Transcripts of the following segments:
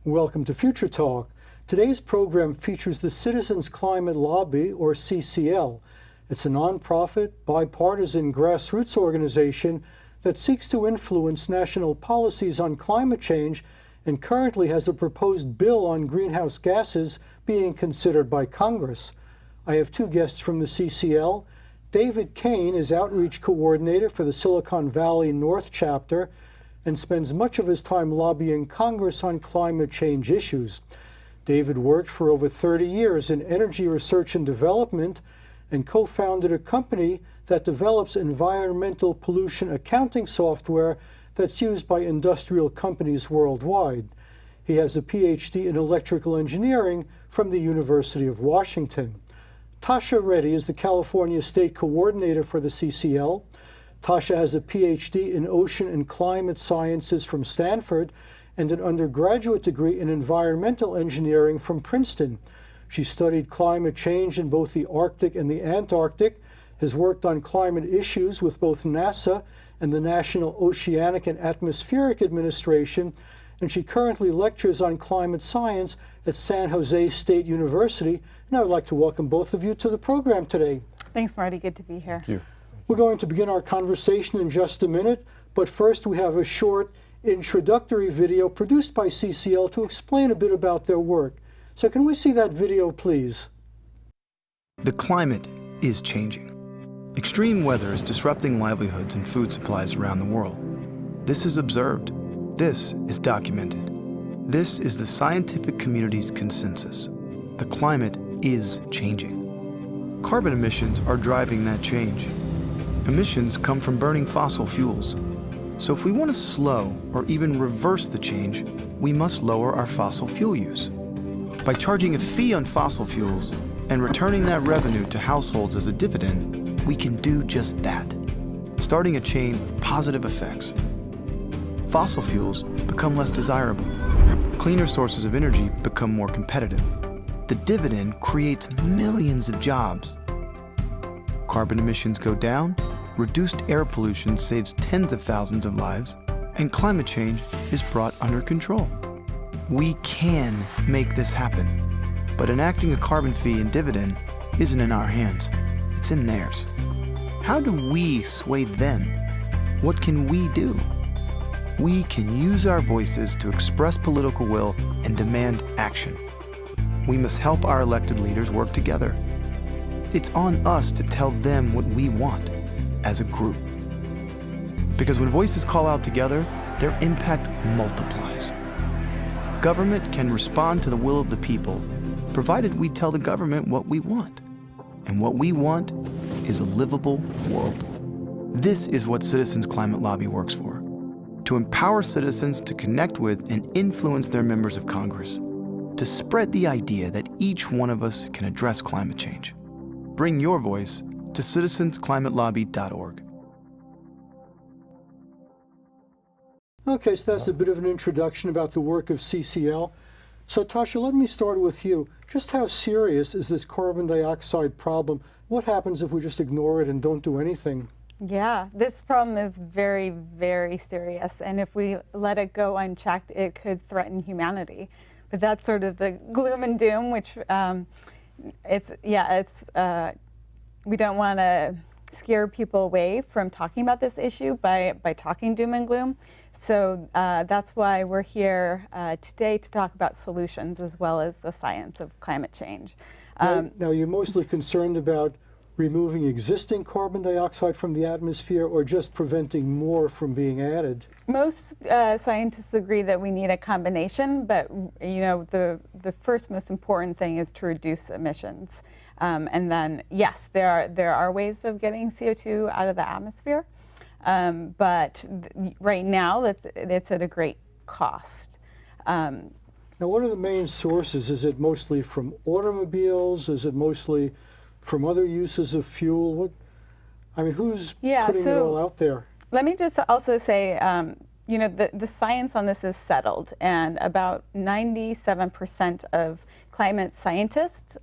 Welcome to Future Talk. Today's program features the Citizens Climate Lobby, or CCL. It's a nonprofit, bipartisan grassroots organization that seeks to influence national policies on climate change and currently has a proposed bill on greenhouse gases being considered by Congress. I have two guests from the CCL. David Kane is Outreach Coordinator for the Silicon Valley North Chapter and spends much of his time lobbying Congress on climate change issues. David worked for over 30 years in energy research and development and co-founded a company that develops environmental pollution accounting software that's used by industrial companies worldwide. He has a PhD in electrical engineering from the University of Washington. Tasha Reddy is the California State Coordinator for the CCL. Tasha has a PhD in ocean and climate sciences from Stanford and an undergraduate degree in environmental engineering from Princeton. She studied climate change in both the Arctic and the Antarctic, has worked on climate issues with both NASA and the National Oceanic and Atmospheric Administration, and she currently lectures on climate science at San Jose State University. And I would like to welcome both of you to the program today. Thanks, Marty. Good to be here. Thank you. We're going to begin our conversation in just a minute, but first we have a short introductory video produced by CCL to explain a bit about their work. So can we see that video, please? The climate is changing. Extreme weather is disrupting livelihoods and food supplies around the world. This is observed. This is documented. This is the scientific community's consensus. The climate is changing. Carbon emissions are driving that change. Emissions come from burning fossil fuels. So if we want to slow or even reverse the change, we must lower our fossil fuel use. By charging a fee on fossil fuels and returning that revenue to households as a dividend, we can do just that, starting a chain of positive effects. Fossil fuels become less desirable. Cleaner sources of energy become more competitive. The dividend creates millions of jobs. Carbon emissions go down, reduced air pollution saves tens of thousands of lives, and climate change is brought under control. We can make this happen, but enacting a carbon fee and dividend isn't in our hands, it's in theirs. How do we sway them? What can we do? We can use our voices to express political will and demand action. We must help our elected leaders work together. It's on us to tell them what we want as a group. Because when voices call out together, their impact multiplies. Government can respond to the will of the people, provided we tell the government what we want. And what we want is a livable world. This is what Citizens Climate Lobby works for: to empower citizens to connect with and influence their members of Congress, to spread the idea that each one of us can address climate change. Bring your voice to citizensclimatelobby.org. Okay, so that's a bit of an introduction about the work of CCL. So Tasha, let me start with you. Just how serious is this carbon dioxide problem? What happens if we just ignore it and don't do anything? Yeah, this problem is very, very serious. And if we let it go unchecked, it could threaten humanity. But that's sort of the gloom and doom, which we don't want to scare people away from talking about this issue by talking doom and gloom. So that's why we're here today to talk about solutions as well as the science of climate change. Now, you're mostly concerned about removing existing carbon dioxide from the atmosphere or just preventing more from being added? Most scientists agree that we need a combination, but you know, the first most important thing is to reduce emissions. And then, yes, there are ways of getting CO2 out of the atmosphere, but right now it's at a great cost. Now, what are the main sources? Is it mostly from automobiles? Is it mostly from other uses of fuel? Who's putting it all out there? Let me just also say, you know, the science on this is settled, and about 97% of climate scientists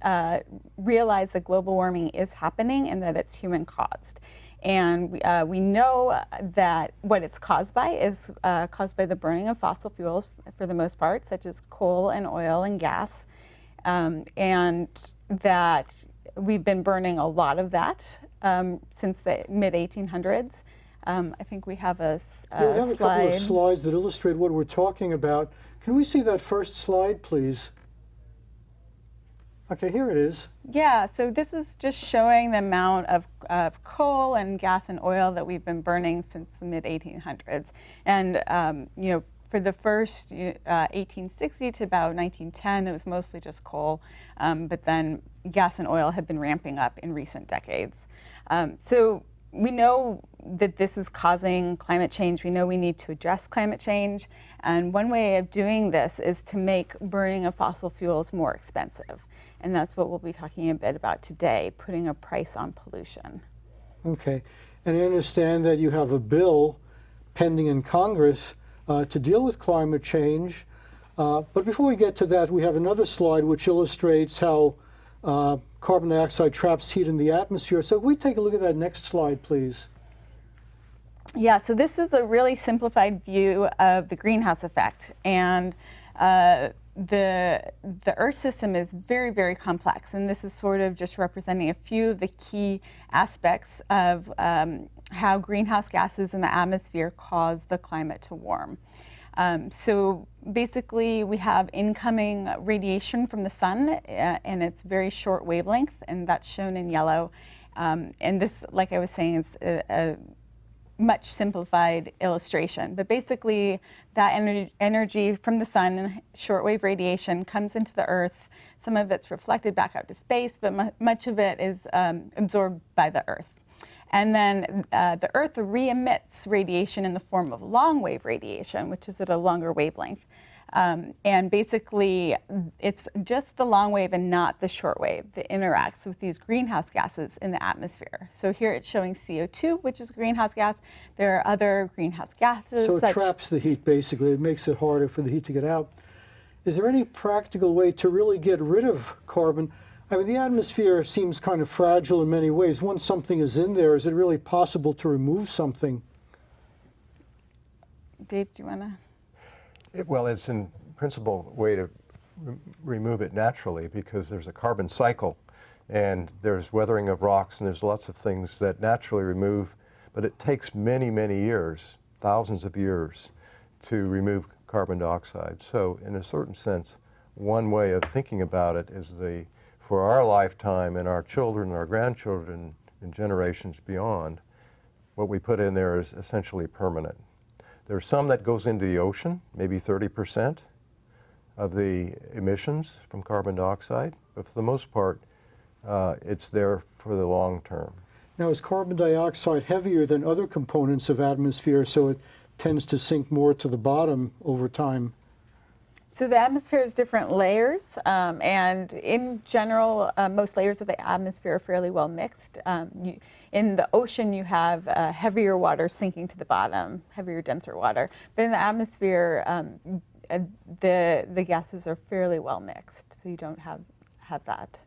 realize that global warming is happening and that it's human caused. And we know that what it's caused by is caused by the burning of fossil fuels for the most part, such as coal and oil and gas, and that we've been burning a lot of that since the mid-1800s. I think we have a Yeah, we have a couple of slide. slides that illustrate what we're talking about. Can we see that first slide, please? Okay, here it is. Yeah, so this is just showing the amount of coal and gas and oil that we've been burning since the mid-1800s. And you know, for the first 1860 to about 1910, it was mostly just coal, but then gas and oil have been ramping up in recent decades. So we know that this is causing climate change. We know we need to address climate change. And one way of doing this is to make burning of fossil fuels more expensive. And that's what we'll be talking a bit about today, putting a price on pollution. Okay, and I understand that you have a bill pending in Congress to deal with climate change. But before we get to that, we have another slide which illustrates how carbon dioxide traps heat in the atmosphere. So can we take a look at that next slide, please? Yeah, so this is a really simplified view of the greenhouse effect. And the Earth system is very, very complex. And this is sort of just representing a few of the key aspects of how greenhouse gases in the atmosphere cause the climate to warm. So basically, we have incoming radiation from the sun, and it's very short wavelength, and that's shown in yellow. And this, like I was saying, is a much simplified illustration. But basically, that energy from the sun, shortwave radiation, comes into the Earth. Some of it's reflected back out to space, but much of it is absorbed by the Earth. And then the Earth re-emits radiation in the form of long-wave radiation, which is at a longer wavelength. And basically, it's just the long wave and not the short wave that interacts with these greenhouse gases in the atmosphere. So here it's showing CO2, which is a greenhouse gas. There are other greenhouse gases. So it traps the heat, basically. It makes it harder for the heat to get out. Is there any practical way to really get rid of carbon? I mean, the atmosphere seems kind of fragile in many ways. Once something is in there, is it really possible to remove something? Dave, do you want to? Well, it's in principle a way to remove it naturally, because there's a carbon cycle and there's weathering of rocks and there's lots of things that naturally remove, but it takes many, many years, thousands of years, to remove carbon dioxide. So in a certain sense, one way of thinking about it is for our lifetime and our children and our grandchildren and generations beyond, what we put in there is essentially permanent. There's some that goes into the ocean, maybe 30% of the emissions from carbon dioxide, but for the most part, it's there for the long term. Now, is carbon dioxide heavier than other components of atmosphere, so it tends to sink more to the bottom over time? So the atmosphere has different layers, and in general, most layers of the atmosphere are fairly well mixed. In the ocean, you have heavier water sinking to the bottom, heavier, denser water. But in the atmosphere, the gases are fairly well mixed, so you don't have that.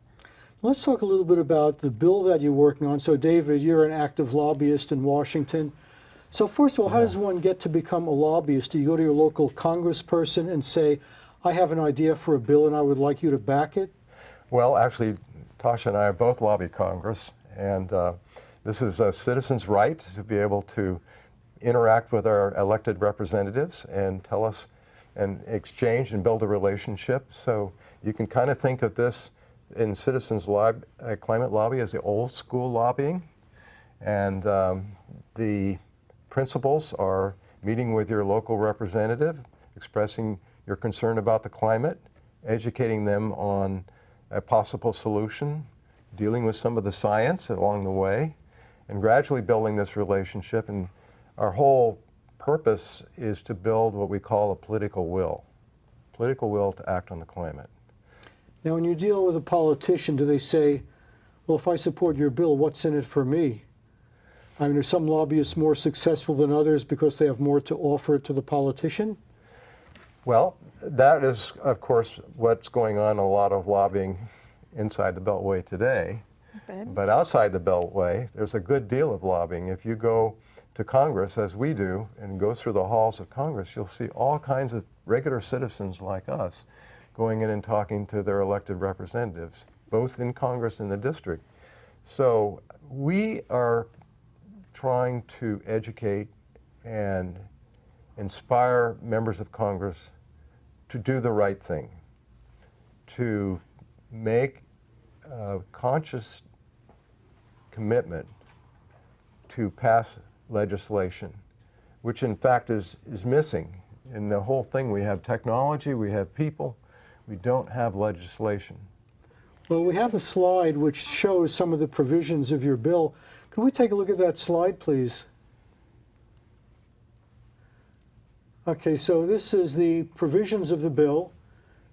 Let's talk a little bit about the bill that you're working on. So, David, you're an active lobbyist in Washington. So first of all, how does one get to become a lobbyist? Do you go to your local congressperson and say, I have an idea for a bill and I would like you to back it? Well, actually, Tasha and I both lobby Congress, and this is a citizen's right to be able to interact with our elected representatives and tell us and exchange and build a relationship. So you can kind of think of this in citizens' climate lobby as the old school lobbying. And the principles are meeting with your local representative, expressing your concern about the climate, educating them on a possible solution, dealing with some of the science along the way, and gradually building this relationship. And our whole purpose is to build what we call a political will to act on the climate. Now, when you deal with a politician, do they say, well, if I support your bill, what's in it for me? I mean, are some lobbyists more successful than others because they have more to offer to the politician? Well, that is, of course, what's going on in a lot of lobbying inside the Beltway today. Good. But outside the Beltway, there's a good deal of lobbying. If you go to Congress, as we do, and go through the halls of Congress, you'll see all kinds of regular citizens like us going in and talking to their elected representatives, both in Congress and the district. So we are trying to educate and inspire members of Congress to do the right thing, to make a conscious commitment to pass legislation, which in fact is missing. In the whole thing, we have technology, we have people, we don't have legislation. Well, we have a slide which shows some of the provisions of your bill. Can we take a look at that slide, please? Okay, so this is the provisions of the bill.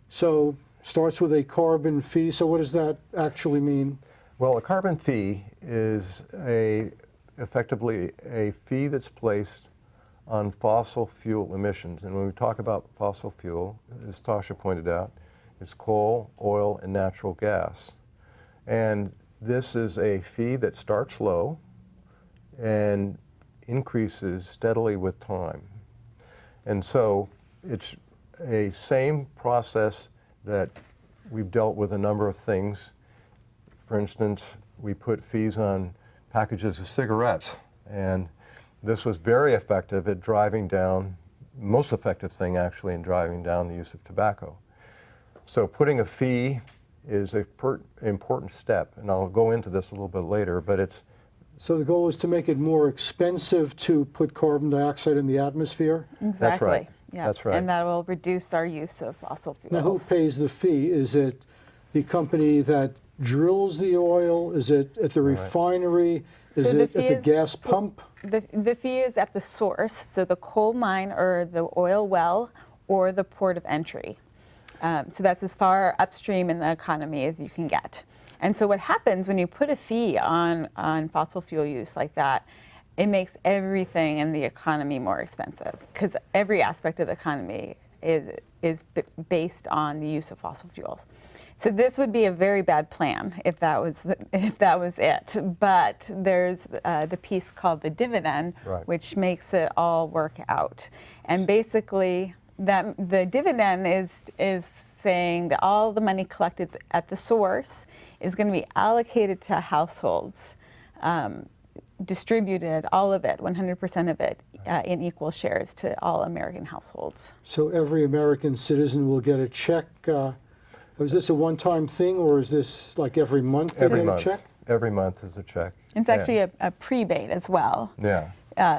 So starts with a carbon fee. So what does that actually mean? Well, a carbon fee is effectively a fee that's placed on fossil fuel emissions. And when we talk about fossil fuel, as Tasha pointed out, it's coal, oil, and natural gas. And this is a fee that starts low and increases steadily with time. And so it's a same process that we've dealt with a number of things. For instance, we put fees on packages of cigarettes, and this was very effective at driving down, most effective thing actually in driving down the use of tobacco. So putting a fee is an important step, and I'll go into this a little bit later, but it's... So the goal is to make it more expensive to put carbon dioxide in the atmosphere? Exactly. That's right. Yeah. That's right. And that will reduce our use of fossil fuels. Now, who pays the fee? Is it the company that drills the oil? Is it at the refinery? Is So the it fee at the is- gas pump? The fee is at the source, so the coal mine or the oil well or the port of entry. So that's as far upstream in the economy as you can get. And so what happens when you put a fee on fossil fuel use like that, it makes everything in the economy more expensive because every aspect of the economy is based on the use of fossil fuels. So this would be a very bad plan if that was it. But there's the piece called the dividend, Right. which makes it all work out. And basically, that the dividend is saying that all the money collected at the source is going to be allocated to households, distributed, all of it, 100% of it, in equal shares to all American households. So every American citizen will get a check. Is this a one-time thing, or is this like every month they Every get month. a check? Every month is a check. It's actually a prebate as well. Yeah.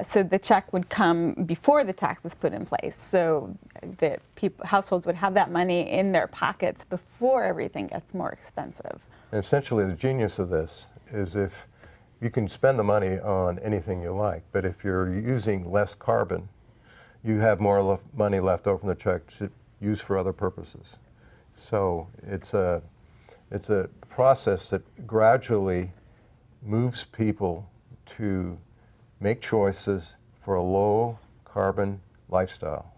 So the check would come before the tax is put in place. So the households would have that money in their pockets before everything gets more expensive. And essentially, the genius of this is if you can spend the money on anything you like, but if you're using less carbon, you have more money left over in the check to use for other purposes. So it's a process that gradually moves people to make choices for a low carbon lifestyle,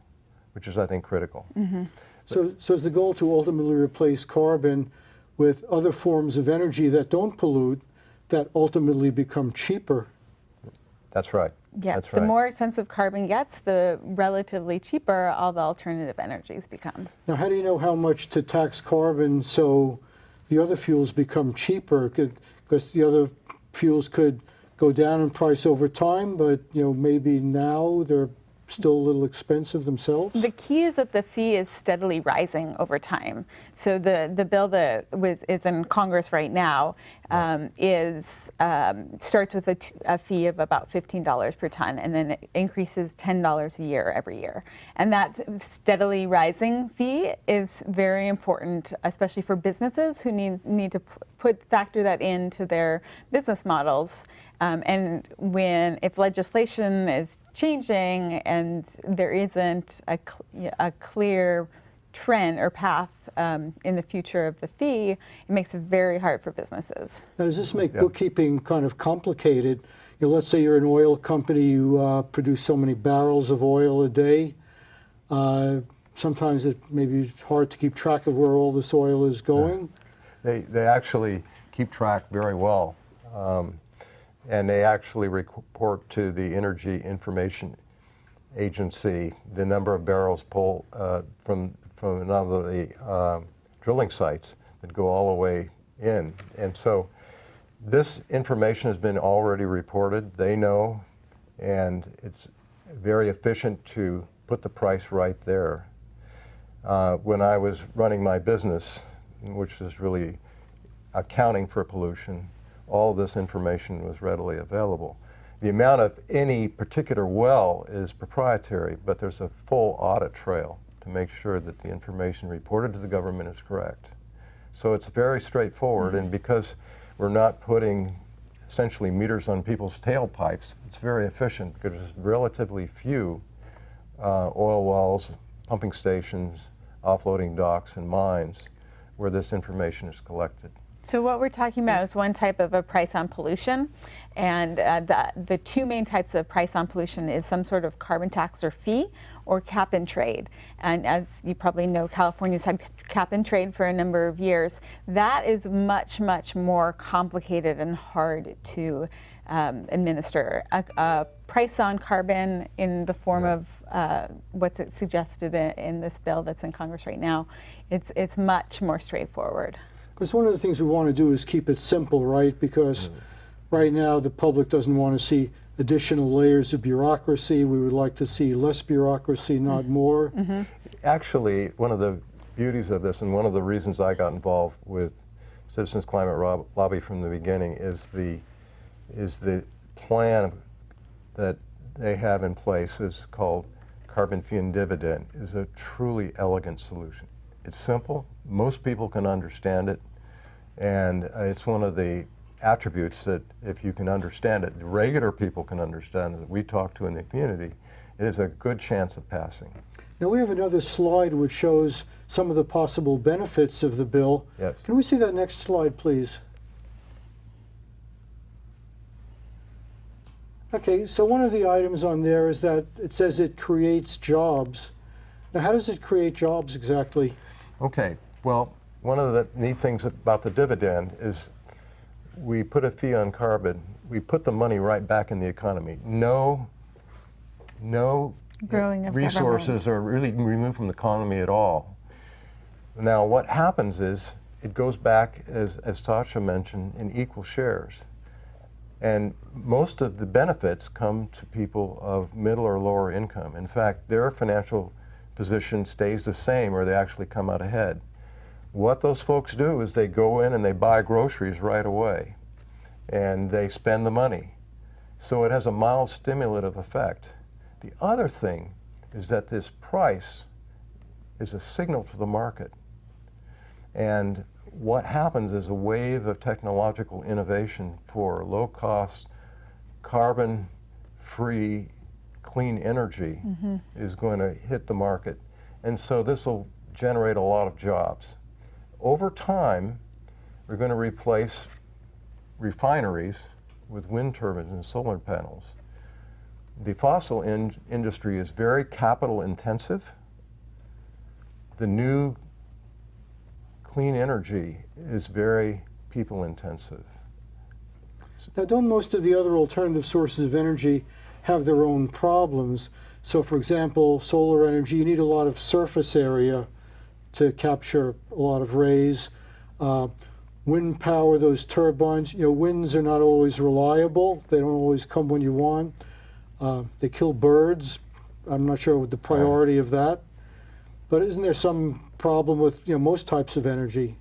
which is, I think, critical. Mm-hmm. So is the goal to ultimately replace carbon with other forms of energy that don't pollute, that ultimately become cheaper? That's right. Yeah, That's the right. more expensive carbon gets, the relatively cheaper all the alternative energies become. Now, how do you know how much to tax carbon so the other fuels become cheaper? Because the other fuels could go down in price over time, but maybe now they're still a little expensive themselves? The key is that the fee is steadily rising over time. So the bill that is in Congress right now starts with a fee of about $15 per ton, and then it increases $10 a year every year. And that steadily rising fee is very important, especially for businesses who need to factor that into their business models. And if legislation is changing and there isn't a clear trend or path in the future of the fee, it makes it very hard for businesses. Now, does this make bookkeeping kind of complicated? Let's say you're an oil company, you produce so many barrels of oil a day. Sometimes it may be hard to keep track of where all this oil is going. They actually keep track very well. And they actually report to the Energy Information Agency the number of barrels pulled from a number of the drilling sites that go all the way in. And so this information has been already reported. They know, and it's very efficient to put the price right there. When I was running my business, which is really accounting for pollution, all of this information was readily available. The amount of any particular well is proprietary, but there's a full audit trail to make sure that the information reported to the government is correct. So it's very straightforward, and because we're not putting essentially meters on people's tailpipes, it's very efficient because there's relatively few oil wells, pumping stations, offloading docks, and mines where this information is collected. So what we're talking about is one type of a price on pollution, and the two main types of price on pollution is some sort of carbon tax or fee or cap and trade. And as you probably know, California's had cap and trade for a number of years. That is much, much more complicated and hard to administer. A price on carbon in the form of what's suggested in this bill that's in Congress right now, it's much more straightforward. Because one of the things we want to do is keep it simple, right? Because right now the public doesn't want to see additional layers of bureaucracy. We would like to see less bureaucracy, not more. Actually, one of the beauties of this, and one of the reasons I got involved with Citizens Climate Lobby from the beginning, is the plan that they have in place is called Carbon Fee and Dividend. Is a truly elegant solution. It's simple. Most people can understand it, and it's one of the attributes that if you can understand it, regular people can understand it, that we talk to in the community, it is a good chance of passing. Now we have another slide which shows some of the possible benefits of the bill. Yes. Can we see that next slide, please? Okay, so one of the items on there is that it says it creates jobs. Now how does it create jobs exactly? Okay, well, one of the neat things about the dividend is we put a fee on carbon, we put the money right back in the economy. No Growing of resources are really removed from the economy at all. Now what happens is it goes back, as Tasha mentioned, in equal shares. And most of the benefits come to people of middle or lower income. In fact, their financial position stays the same, or they actually come out ahead. What those folks do is they go in and they buy groceries right away, and they spend the money. So it has a mild stimulative effect. The other thing is that this price is a signal to the market. And what happens is a wave of technological innovation for low-cost, carbon-free, clean energy is going to hit the market. And so this will generate a lot of jobs. Over time, we're going to replace refineries with wind turbines and solar panels. The fossil industry is very capital intensive. The new clean energy is very people intensive. Now don't most of the other alternative sources of energy have their own problems? So for example, solar energy, you need a lot of surface area to capture a lot of rays. Wind power, those turbines, winds are not always reliable. They don't always come when you want. They kill birds. I'm not sure what the priority of that. But isn't there some problem with most types of energy?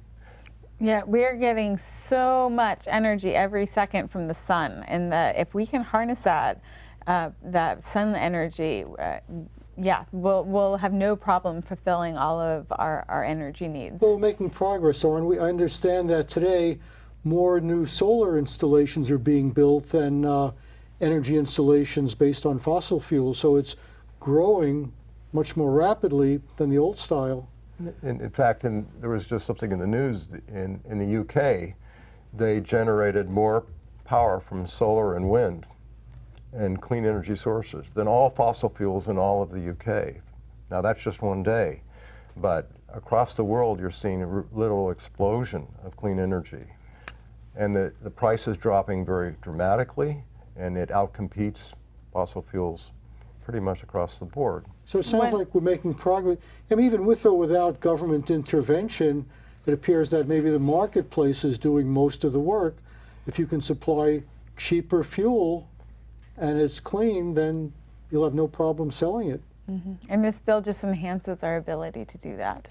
Yeah, we're getting so much energy every second from the sun, and if we can harness that sun energy, we'll have no problem fulfilling all of our energy needs. Well, we're making progress, aren't we? I understand that today more new solar installations are being built than energy installations based on fossil fuels, so it's growing much more rapidly than the old style. In fact, there was just something in the news in the UK. They generated more power from solar and wind and clean energy sources than all fossil fuels in all of the UK. Now that's just one day, but across the world, you're seeing a little explosion of clean energy. And the price is dropping very dramatically, and it outcompetes fossil fuels pretty much across the board. So it sounds like we're making progress. I mean, even with or without government intervention, it appears that maybe the marketplace is doing most of the work. If you can supply cheaper fuel and it's clean, then you'll have no problem selling it. And this bill just enhances our ability to do that.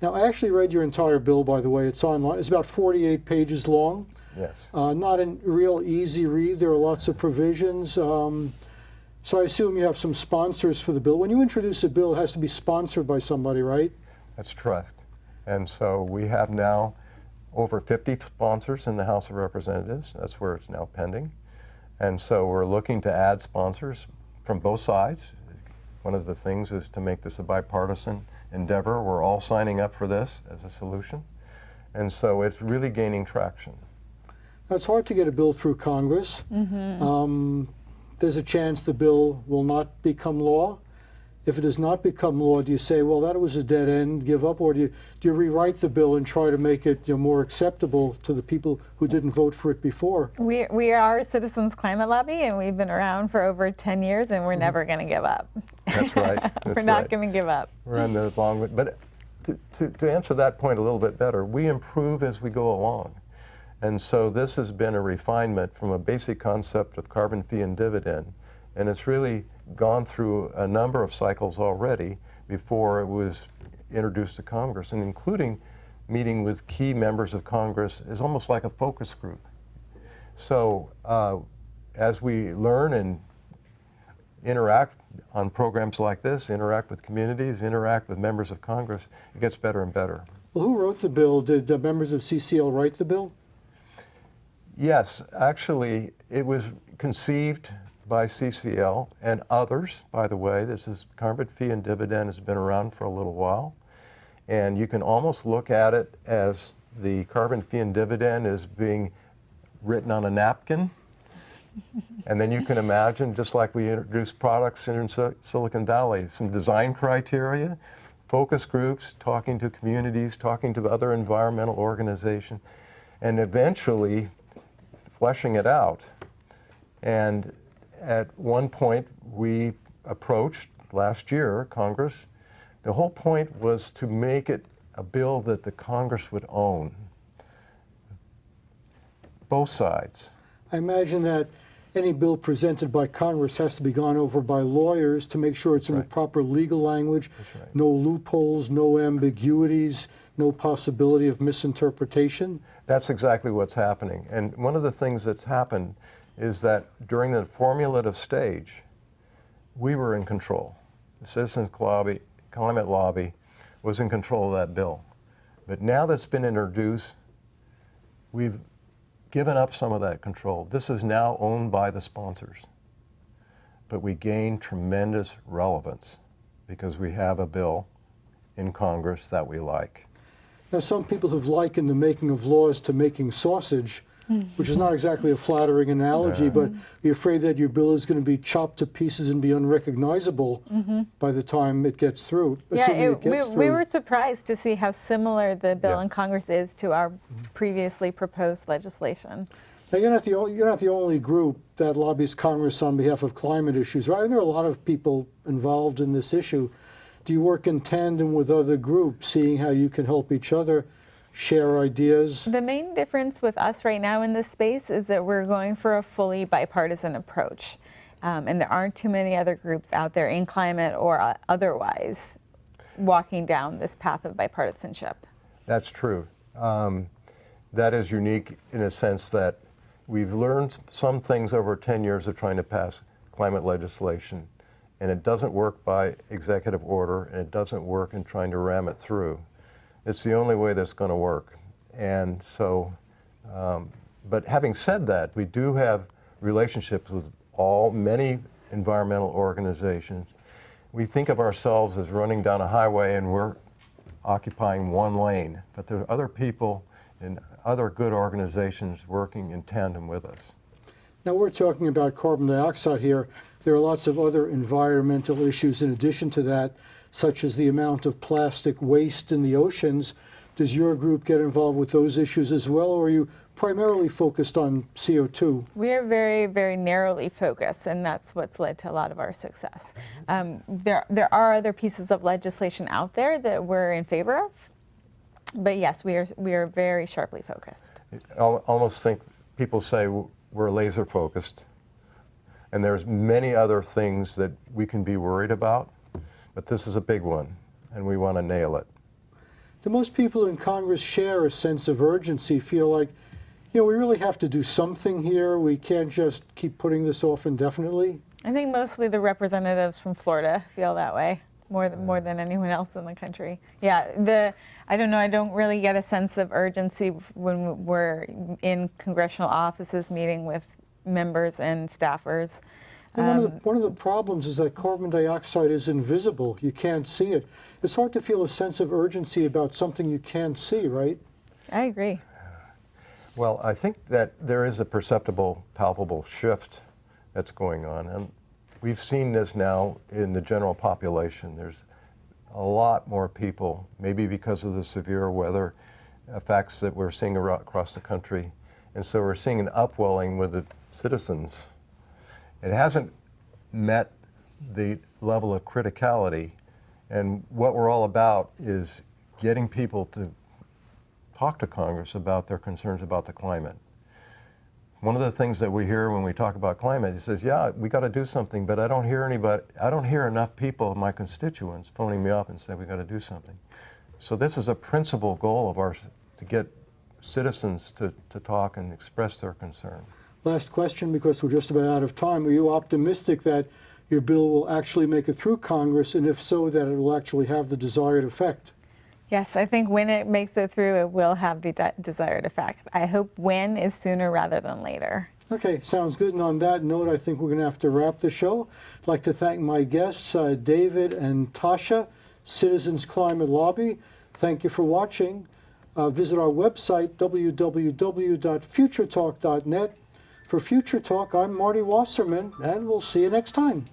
Now, I actually read your entire bill, by the way. It's online. It's about 48 pages long. Yes. Not a real easy read. There are lots of provisions. So I assume you have some sponsors for the bill. When you introduce a bill, it has to be sponsored by somebody, right? That's correct. And so we have now over 50 sponsors in the House of Representatives. That's where it's now pending. And so we're looking to add sponsors from both sides. One of the things is to make this a bipartisan endeavor. We're all signing up for this as a solution. And so it's really gaining traction. Now, it's hard to get a bill through Congress. There's a chance the bill will not become law. If it does not become law, do you say, well, that was a dead end, give up, or do you rewrite the bill and try to make it more acceptable to the people who didn't vote for it before? We are Citizens Climate Lobby, and we've been around for over 10 years, and we're never going to give up. That's right. We're not going to give up. We're on the long way. But to answer that point a little bit better, we improve as we go along. And so this has been a refinement from a basic concept of carbon fee and dividend, and it's really gone through a number of cycles already before it was introduced to Congress, and including meeting with key members of Congress is almost like a focus group. So as we learn and interact on programs like this, interact with communities, interact with members of Congress, it gets better and better. Well, who wrote the bill? Did members of CCL write the bill? Yes, actually, it was conceived by CCL and others, by the way. This is carbon fee and dividend has been around for a little while. And you can almost look at it as the carbon fee and dividend is being written on a napkin. And then you can imagine, just like we introduced products in Silicon Valley, some design criteria, focus groups, talking to communities, talking to other environmental organizations, and eventually fleshing it out. And at one point, we approached last year Congress. The whole point was to make it a bill that the Congress would own. Both sides. I imagine that any bill presented by Congress has to be gone over by lawyers to make sure it's in the proper legal language, no loopholes, no ambiguities, no possibility of misinterpretation. That's exactly what's happening. And one of the things that's happened is that during the formulative stage, we were in control. The Citizens Climate Lobby was in control of that bill. But now that's been introduced, we've given up some of that control. This is now owned by the sponsors. But we gain tremendous relevance because we have a bill in Congress that we like. Now, some people have likened the making of laws to making sausage, which is not exactly a flattering analogy, but you're afraid that your bill is going to be chopped to pieces and be unrecognizable by the time it gets through. Yeah, we were surprised to see how similar the bill in Congress is to our previously proposed legislation. Now, you're not the only group that lobbies Congress on behalf of climate issues, right? There are a lot of people involved in this issue. Do you work in tandem with other groups, seeing how you can help each other share ideas? The main difference with us right now in this space is that we're going for a fully bipartisan approach. And there aren't too many other groups out there in climate or otherwise walking down this path of bipartisanship. That's true. That is unique in a sense that we've learned some things over 10 years of trying to pass climate legislation. And it doesn't work by executive order, and it doesn't work in trying to ram it through. It's the only way that's going to work. And so, but having said that, we do have relationships with many environmental organizations. We think of ourselves as running down a highway and we're occupying one lane, but there are other people and other good organizations working in tandem with us. Now, we're talking about carbon dioxide here. There are lots of other environmental issues in addition to that. such as the amount of plastic waste in the oceans. Does your group get involved with those issues as well, or are you primarily focused on CO2? We are very, very narrowly focused, and that's what's led to a lot of our success. There are other pieces of legislation out there that we're in favor of, but yes, we are very sharply focused. I almost think people say we're laser focused, and there's many other things that we can be worried about, but this is a big one, and we want to nail it. Do most people in Congress share a sense of urgency, feel like, we really have to do something here, we can't just keep putting this off indefinitely? I think mostly the representatives from Florida feel that way more than anyone else in the country. Yeah, I don't know, I don't really get a sense of urgency when we're in congressional offices meeting with members and staffers. And one of the problems is that carbon dioxide is invisible. You can't see it. It's hard to feel a sense of urgency about something you can't see, right? I agree. Well, I think that there is a perceptible, palpable shift that's going on. And we've seen this now in the general population. There's a lot more people, maybe because of the severe weather effects that we're seeing across the country. And so we're seeing an upwelling with the citizens. It hasn't met the level of criticality, and what we're all about is getting people to talk to Congress about their concerns about the climate. One of the things that we hear when we talk about climate, he says, yeah, we got to do something, but I don't hear enough people, my constituents, phoning me up and saying we got to do something. So this is a principal goal of ours, to get citizens to talk and express their concern. Last question, because we're just about out of time. Are you optimistic that your bill will actually make it through Congress, and if so, that it will actually have the desired effect? Yes, I think when it makes it through, it will have the desired effect. I hope when is sooner rather than later. Okay, sounds good. And on that note, I think we're going to have to wrap the show. I'd like to thank my guests, David and Tasha, Citizens Climate Lobby. Thank you for watching. Visit our website, www.futuretalk.net. For Future Talk, I'm Marty Wasserman, and we'll see you next time.